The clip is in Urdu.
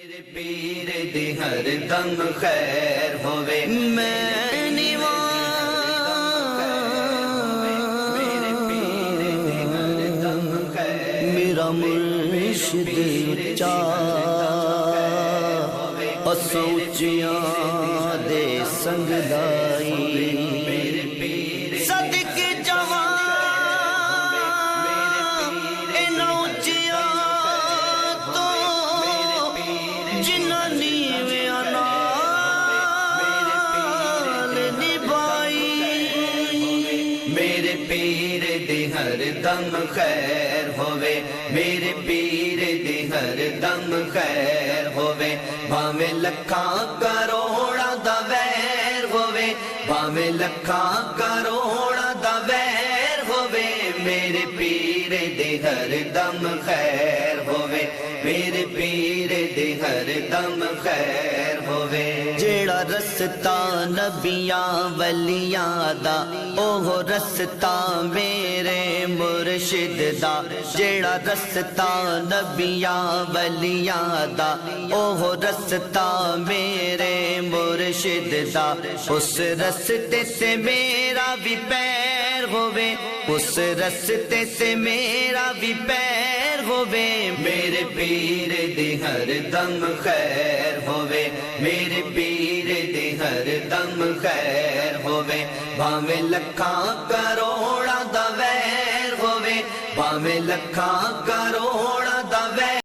میرے پیر دی ہر دم خیر ہوے میں میرے پیر دی ہر دم خیر میرا مرشد اچا اساں اچیاں دے سنگ لائی میرے پیر صدق جوان انہاں اچیاں تو جنہاں نیویاں نال نبھائی میرے پیر دی ہر دم خیر ہوے میرے پیر دی ہر دم خیر ہوے بھاویں لکھاں کروڑاں دا ویر ہوے بھاویں لکھاں کروڑاں دا ویر ہوے میرے پیر دی ہر دم خیر ہوے میرے پیر دی ہر دم خیر ہوے جیڑا رستہ نبیاں ولیاں دا اوہ رستہ میرے مرشد دا جیڑا رستہ نبیاں ولیاں دا اوہ رستہ میرے مرشد دا اس رستے سے میرا بھی پیر ہوے اس رستے سے میرا بھی پیر ہوے میرے پیر دی ہر دم خیر ہوے میرے پیر دی ہر دم خیر ہوے بھاویں لکھاں کروڑاں دا ویر ہوے بھاویں لکھاں کروڑاں